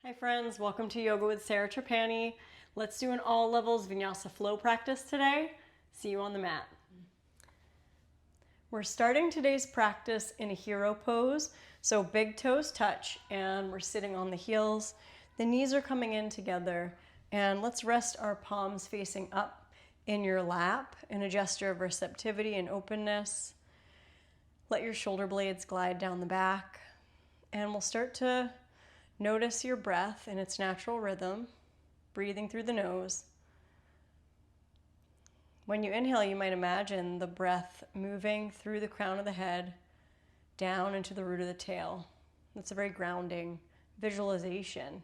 Hi friends, welcome to Yoga with Sarah Trapani. Let's do an all levels vinyasa flow practice today. See you on the mat. We're starting today's practice in a hero pose. So big toes touch and we're sitting on the heels. The knees are coming in together and let's rest our palms facing up in your lap in a gesture of receptivity and openness. Let your shoulder blades glide down the back and we'll start to notice your breath in its natural rhythm, breathing through the nose. When you inhale, you might imagine the breath moving through the crown of the head, down into the root of the tail. That's a very grounding visualization.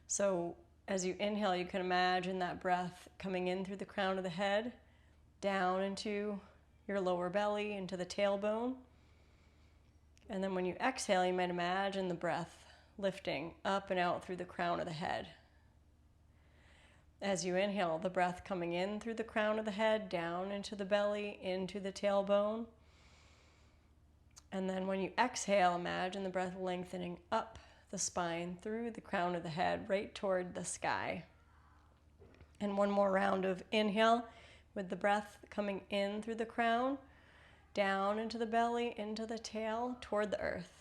So as you inhale, you can imagine that breath coming in through the crown of the head, down into your lower belly, into the tailbone. And then when you exhale, you might imagine the breath lifting up and out through the crown of the head. As you inhale, the breath coming in through the crown of the head, down into the belly, into the tailbone. And then when you exhale, imagine the breath lengthening up the spine through the crown of the head, right toward the sky. And one more round of inhale with the breath coming in through the crown, down into the belly, into the tail, toward the earth.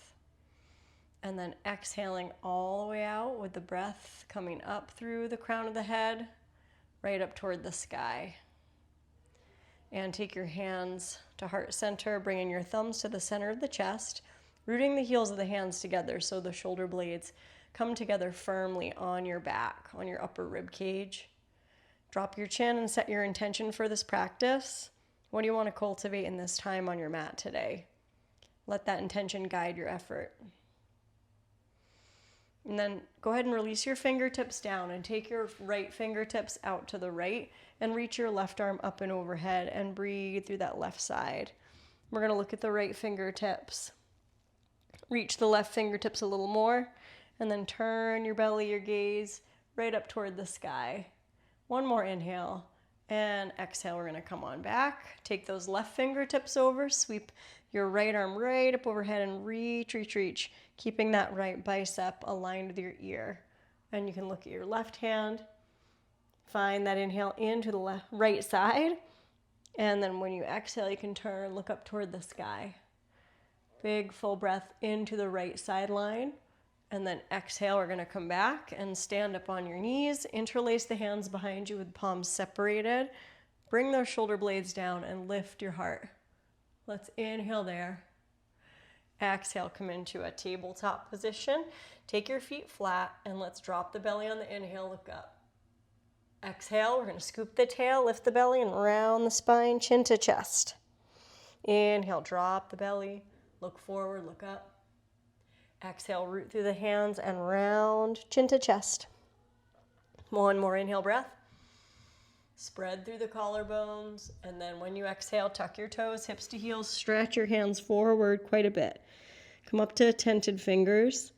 And then exhaling all the way out with the breath coming up through the crown of the head, right up toward the sky. And take your hands to heart center, bringing your thumbs to the center of the chest, rooting the heels of the hands together so the shoulder blades come together firmly on your back, on your upper rib cage. Drop your chin and set your intention for this practice. What do you want to cultivate in this time on your mat today? Let that intention guide your effort. And then go ahead and release your fingertips down and take your right fingertips out to the right and reach your left arm up and overhead and breathe through that left side. We're going to look at the right fingertips. Reach the left fingertips a little more and then turn your belly, your gaze right up toward the sky. One more inhale and exhale. We're going to come on back. Take those left fingertips over, sweep your right arm right up overhead and reach, keeping that right bicep aligned with your ear. And you can look at your left hand, find that inhale into the right side, and then when you exhale, you can turn, look up toward the sky. Big full breath into the right sideline, and then exhale, we're going to come back and stand up on your knees, interlace the hands behind you with palms separated, bring those shoulder blades down and lift your heart. Let's inhale there. Exhale, come into a tabletop position. Take your feet flat and let's drop the belly on the inhale, look up. Exhale, we're going to scoop the tail, lift the belly and round the spine, chin to chest. Inhale, drop the belly, look forward, look up. Exhale, root through the hands and round, chin to chest. One more inhale breath. Spread through the collarbones, and then when you exhale, tuck your toes, hips to heels, stretch your hands forward quite a bit. Come up to tented fingers.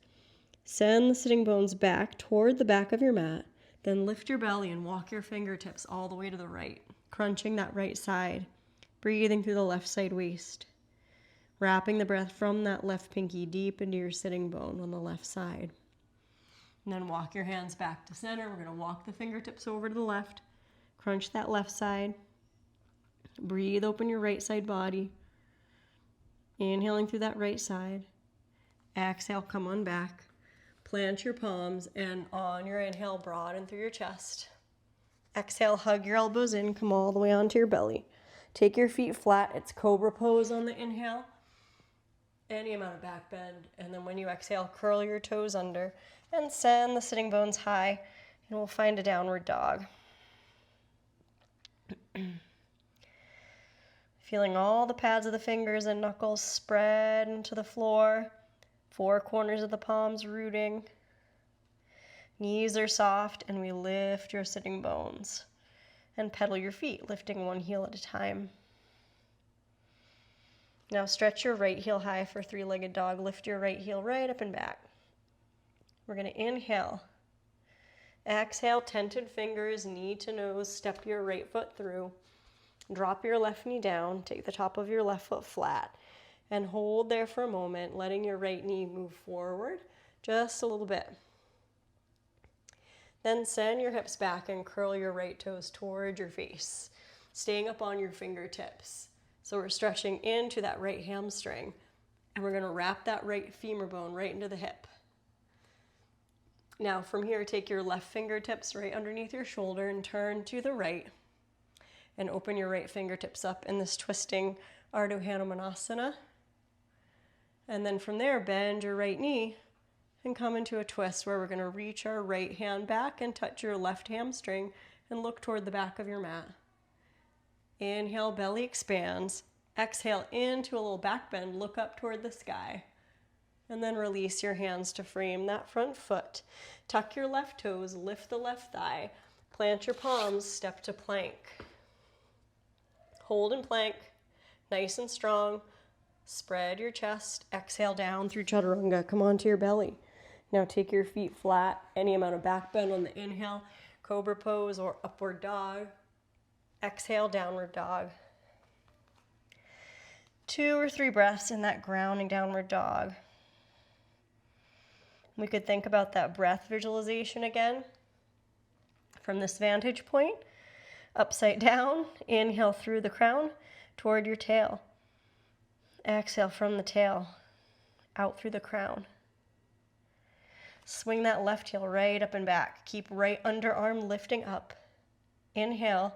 Send the sitting bones back toward the back of your mat. Then lift your belly and walk your fingertips all the way to the right, crunching that right side, breathing through the left side waist. Wrapping the breath from that left pinky deep into your sitting bone on the left side. And then walk your hands back to center. We're going to walk the fingertips over to the left. Crunch that left side. Breathe, open your right side body. Inhaling through that right side. Exhale, come on back. Plant your palms and on your inhale, broaden through your chest. Exhale, hug your elbows in, come all the way onto your belly. Take your feet flat. It's cobra pose on the inhale. Any amount of back bend. And then when you exhale, curl your toes under and send the sitting bones high. And we'll find a downward dog. Feeling all the pads of the fingers and knuckles spread into the floor. Four corners of the palms rooting. Knees are soft and we lift your sitting bones. And pedal your feet, lifting one heel at a time. Now stretch your right heel high for three-legged dog. Lift your right heel right up and back. We're going to inhale. Exhale, tented fingers, knee to nose. Step your right foot through. Drop your left knee down. Take the top of your left foot flat. And hold there for a moment, letting your right knee move forward just a little bit. Then send your hips back and curl your right toes toward your face, staying up on your fingertips. So we're stretching into that right hamstring, and we're going to wrap that right femur bone right into the hip. Now from here, take your left fingertips right underneath your shoulder and turn to the right, and open your right fingertips up in this twisting Ardha Hanumanasana. And then from there, bend your right knee and come into a twist where we're going to reach our right hand back and touch your left hamstring and look toward the back of your mat. Inhale, belly expands. Exhale into a little back bend, look up toward the sky. And then release your hands to frame that front foot. Tuck your left toes, lift the left thigh. Plant your palms, step to plank. Hold in plank, nice and strong. Spread your chest, exhale down through chaturanga. Come onto your belly. Now take your feet flat, any amount of back bend on the inhale, cobra pose or upward dog. Exhale, downward dog. 2 or 3 breaths in that grounding downward dog. We could think about that breath visualization again. From this vantage point, upside down, inhale through the crown toward your tail. Exhale from the tail, out through the crown. Swing that left heel right up and back. Keep right underarm lifting up. Inhale.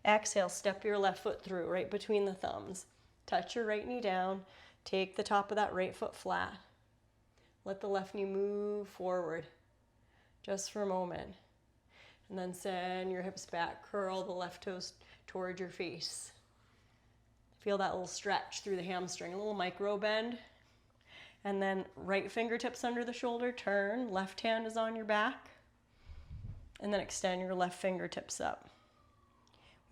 Exhale, step your left foot through, right between the thumbs. Touch your right knee down. Take the top of that right foot flat. Let the left knee move forward just for a moment. And then send your hips back. Curl the left toes toward your face. Feel that little stretch through the hamstring, a little micro bend. And then right fingertips under the shoulder, turn. Left hand is on your back. And then extend your left fingertips up.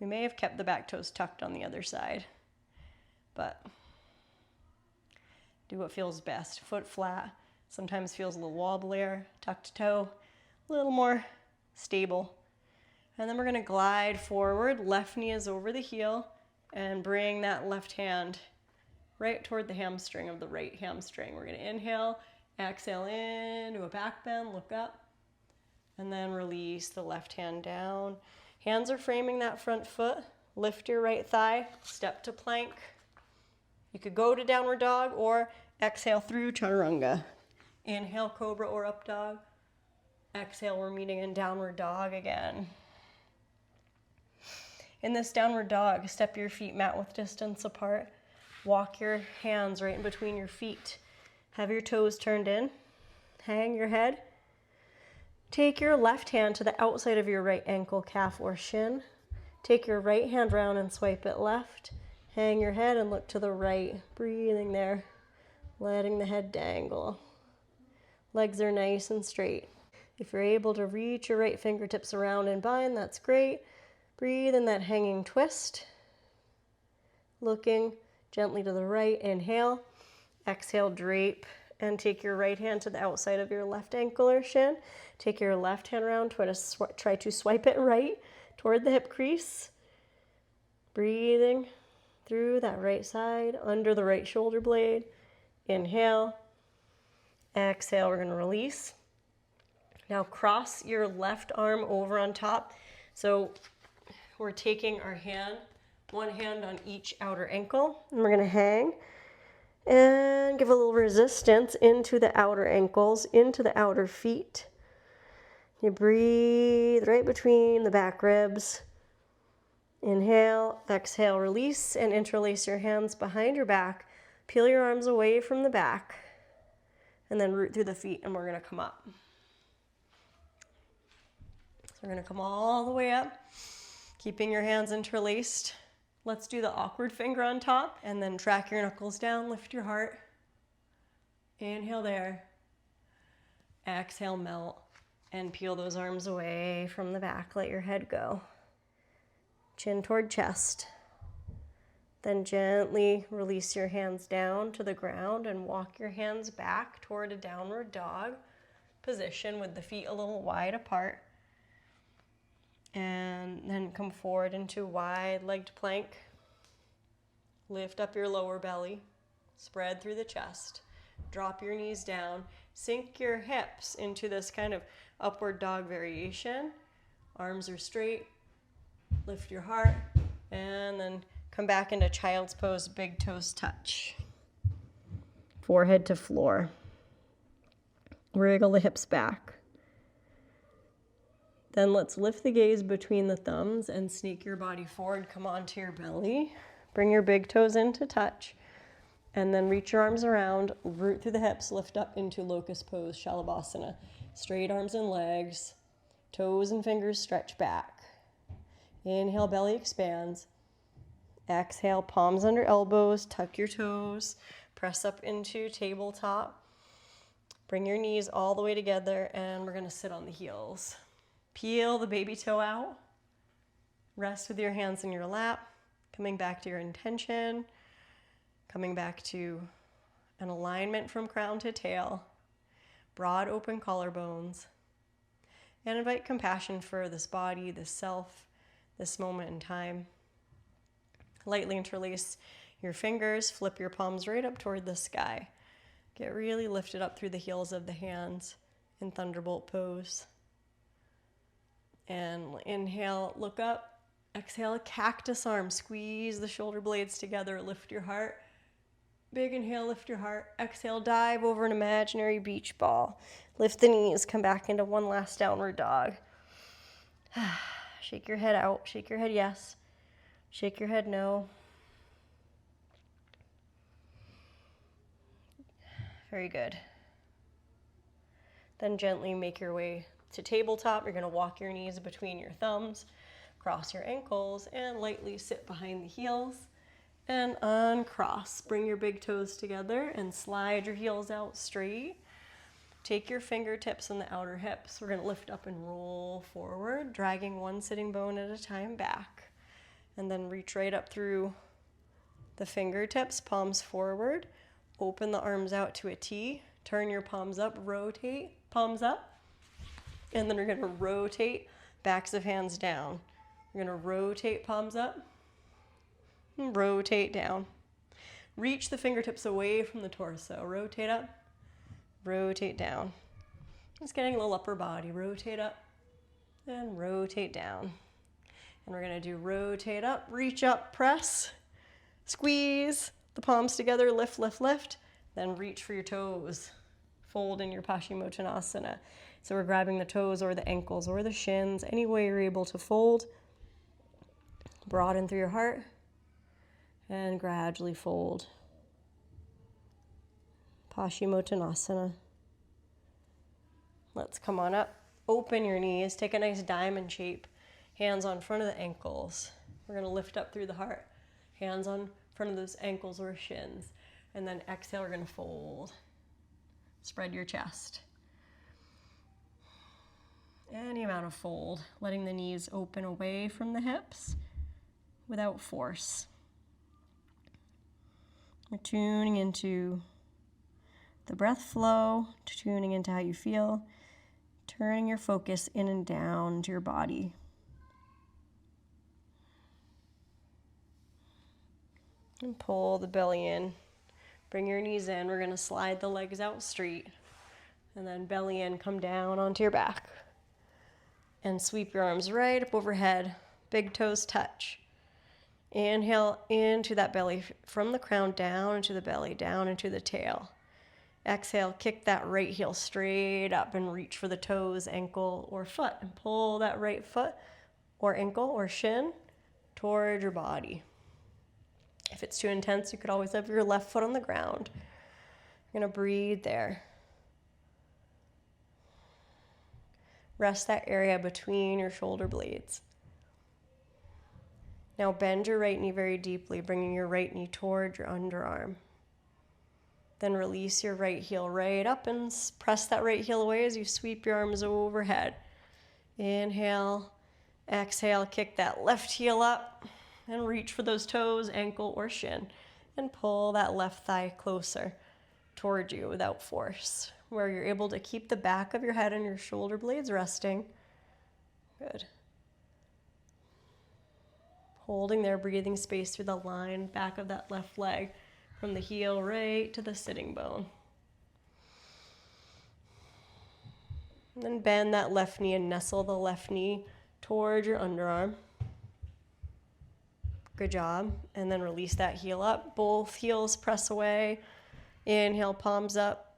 We may have kept the back toes tucked on the other side, but do what feels best. Foot flat, sometimes feels a little wobblier. Tucked toe, a little more stable. And then we're gonna glide forward. Left knee is over the heel and bring that left hand right toward the hamstring of the right hamstring. We're gonna inhale, exhale into a back bend, look up, and then release the left hand down. Hands are framing that front foot. Lift your right thigh, step to plank. You could go to downward dog or exhale through chaturanga. Inhale, cobra or up dog. Exhale, we're meeting in downward dog again. In this downward dog, step your feet mat width distance apart. Walk your hands right in between your feet. Have your toes turned in. Hang your head. Take your left hand to the outside of your right ankle, calf, or shin. Take your right hand round and swipe it left. Hang your head and look to the right. Breathing there. Letting the head dangle. Legs are nice and straight. If you're able to reach your right fingertips around and bind, that's great. Breathe in that hanging twist. Looking gently to the right. Inhale. Exhale, drape. And take your right hand to the outside of your left ankle or shin. Take your left hand around, try to swipe it right toward the hip crease. Breathing through that right side, under the right shoulder blade. Inhale. Exhale, we're going to release. Now cross your left arm over on top. So we're taking our hand, one hand on each outer ankle, and we're going to hang. And give a little resistance into the outer ankles, into the outer feet. You breathe right between the back ribs. Inhale, exhale, release, and interlace your hands behind your back. Peel your arms away from the back. And then root through the feet, and we're going to come up. So we're going to come all the way up, keeping your hands interlaced. Let's do the awkward finger on top and then track your knuckles down, lift your heart. Inhale there. Exhale, melt, and peel those arms away from the back. Let your head go. Chin toward chest. Then gently release your hands down to the ground and walk your hands back toward a downward dog position with the feet a little wide apart. And then come forward into wide-legged plank. Lift up your lower belly. Spread through the chest. Drop your knees down. Sink your hips into this kind of upward dog variation. Arms are straight. Lift your heart. And then come back into child's pose, big toes touch. Forehead to floor. Wriggle the hips back. Then let's lift the gaze between the thumbs and sneak your body forward. Come onto your belly. Bring your big toes into touch. And then reach your arms around, root through the hips, lift up into locust pose, Shalabhasana. Straight arms and legs, toes and fingers stretch back. Inhale, belly expands. Exhale, palms under elbows, tuck your toes, press up into tabletop. Bring your knees all the way together, and we're gonna sit on the heels. Peel the baby toe out. Rest with your hands in your lap, coming back to your intention. Coming back to an alignment from crown to tail, broad open collarbones, and invite compassion for this body, this self, this moment in time. Lightly interlace your fingers, flip your palms right up toward the sky. Get really lifted up through the heels of the hands in thunderbolt pose. And inhale, look up. Exhale, a cactus arm. Squeeze the shoulder blades together, lift your heart. Big inhale, lift your heart. Exhale, dive over an imaginary beach ball. Lift the knees, come back into one last downward dog. Shake your head out, shake your head yes. Shake your head no. Very good. Then gently make your way to tabletop. You're gonna walk your knees between your thumbs, cross your ankles, and lightly sit behind the heels. And uncross. Bring your big toes together and slide your heels out straight. Take your fingertips on the outer hips. We're going to lift up and roll forward, dragging one sitting bone at a time back. And then reach right up through the fingertips, palms forward. Open the arms out to a T. Turn your palms up, rotate, palms up. And then we're going to rotate, backs of hands down. We're going to rotate, palms up. And rotate down. Reach the fingertips away from the torso. Rotate up, rotate down. Just getting a little upper body. Rotate up and rotate down. And we're going to do rotate up, reach up, press, squeeze the palms together, lift, lift, lift. Then reach for your toes. Fold in your Paschimottanasana. So we're grabbing the toes or the ankles or the shins, any way you're able to fold. Broaden through your heart. And gradually fold. Paschimottanasana. Let's come on up. Open your knees. Take a nice diamond shape. Hands on front of the ankles. We're going to lift up through the heart. Hands on front of those ankles or shins. And then exhale, we're going to fold. Spread your chest. Any amount of fold. Letting the knees open away from the hips without force. You're tuning into the breath flow, tuning into how you feel, turning your focus in and down to your body. And pull the belly in. Bring your knees in. We're going to slide the legs out straight. And then belly in, come down onto your back. And sweep your arms right up overhead. Big toes touch. Inhale into that belly, from the crown down into the belly, down into the tail. Exhale, kick that right heel straight up and reach for the toes, ankle, or foot. And pull that right foot or ankle or shin toward your body. If it's too intense, you could always have your left foot on the ground. You're going to breathe there. Rest that area between your shoulder blades. Now bend your right knee very deeply, bringing your right knee toward your underarm. Then release your right heel right up and press that right heel away as you sweep your arms overhead. Inhale, exhale, kick that left heel up and reach for those toes, ankle, or shin. And pull that left thigh closer toward you without force, where you're able to keep the back of your head and your shoulder blades resting. Good. Holding there, breathing space through the line back of that left leg from the heel right to the sitting bone. And then bend that left knee and nestle the left knee towards your underarm. Good job. And then release that heel up. Both heels press away. Inhale, palms up.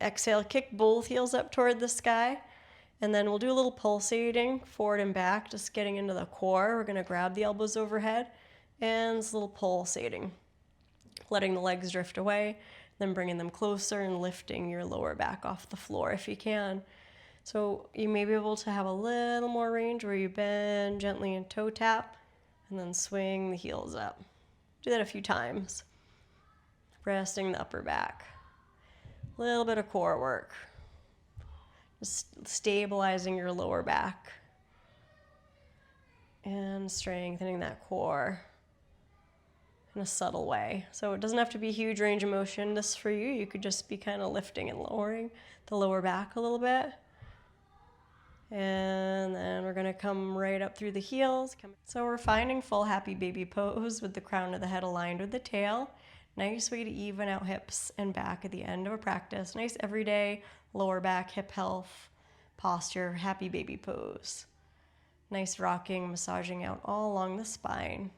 Exhale, kick both heels up toward the sky. And then we'll do a little pulsating forward and back, just getting into the core. We're going to grab the elbows overhead and this little pulsating, letting the legs drift away, then bringing them closer and lifting your lower back off the floor if you can. So you may be able to have a little more range where you bend gently and toe tap and then swing the heels up. Do that a few times. Resting the upper back. A little bit of core work. Just stabilizing your lower back and strengthening that core in a subtle way. So it doesn't have to be huge range of motion this for you. You could just be kind of lifting and lowering the lower back a little bit. And then we're going to come right up through the heels. So we're finding full happy baby pose with the crown of the head aligned with the tail. Nice way to even out hips and back at the end of a practice. Nice everyday lower back, hip health, posture, happy baby pose. Nice rocking, massaging out all along the spine.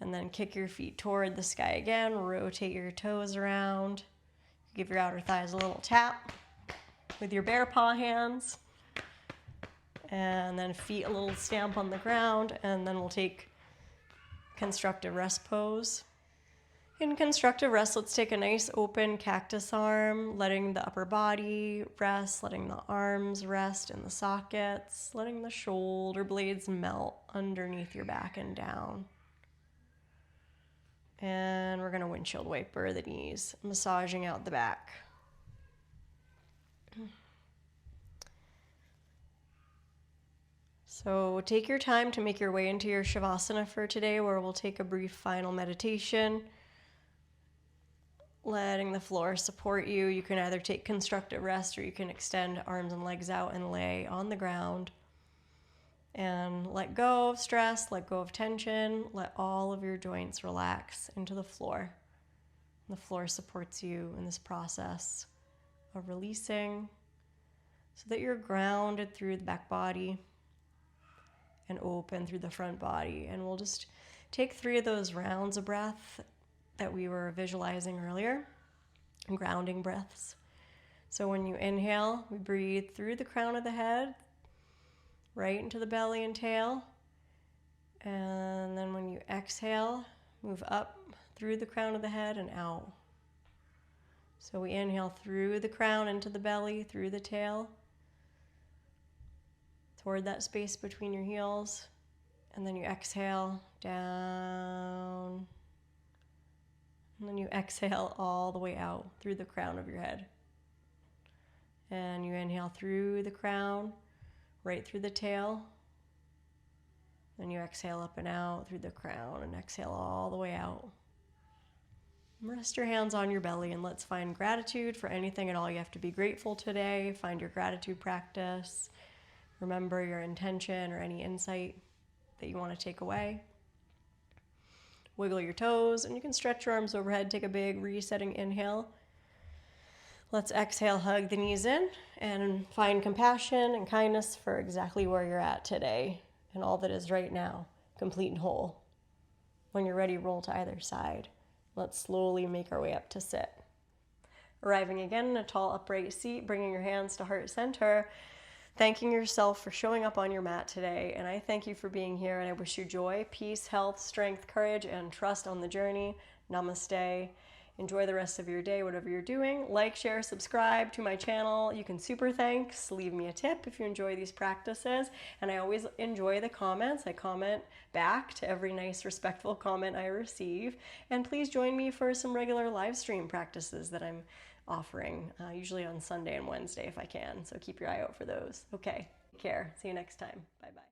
And then kick your feet toward the sky again. Rotate your toes around. Give your outer thighs a little tap with your bear paw hands. And then feet a little stamp on the ground. And then we'll take constructive rest pose. In constructive rest, let's take a nice open cactus arm, letting the upper body rest, letting the arms rest in the sockets, letting the shoulder blades melt underneath your back and down. And we're going to windshield wiper the knees, massaging out the back. So take your time to make your way into your Shavasana for today, where we'll take a brief final meditation. Letting the floor support you. You can either take constructive rest or you can extend arms and legs out and lay on the ground. And let go of stress, let go of tension, let all of your joints relax into the floor. The floor supports you in this process of releasing so that you're grounded through the back body and open through the front body. And we'll just take 3 of those rounds of breath that we were visualizing earlier, and grounding breaths. So when you inhale, we breathe through the crown of the head, right into the belly and tail. And then when you exhale, move up through the crown of the head and out. So we inhale through the crown into the belly, through the tail, toward that space between your heels. And then you exhale down. And then you exhale all the way out through the crown of your head. And you inhale through the crown, right through the tail. Then you exhale up and out through the crown and exhale all the way out. Rest your hands on your belly and let's find gratitude for anything and all you have to be grateful today. Find your gratitude practice. Remember your intention or any insight that you want to take away. Wiggle your toes, and you can stretch your arms overhead. Take a big resetting inhale. Let's exhale, hug the knees in, and find compassion and kindness for exactly where you're at today and all that is right now, complete and whole. When you're ready, roll to either side. Let's slowly make our way up to sit. Arriving again in a tall upright seat, bringing your hands to heart center. Thanking yourself for showing up on your mat today, and I thank you for being here, and I wish you joy, peace, health, strength, courage, and trust on the journey. Namaste. Enjoy the rest of your day, whatever you're doing. Like, share, subscribe to my channel. You can super thanks, leave me a tip if you enjoy these practices, and I always enjoy the comments. I comment back to every nice, respectful comment I receive, and please join me for some regular live stream practices that I'm offering, usually on Sunday and Wednesday if I can. So keep your eye out for those. Okay, take care. See you next time. Bye-bye.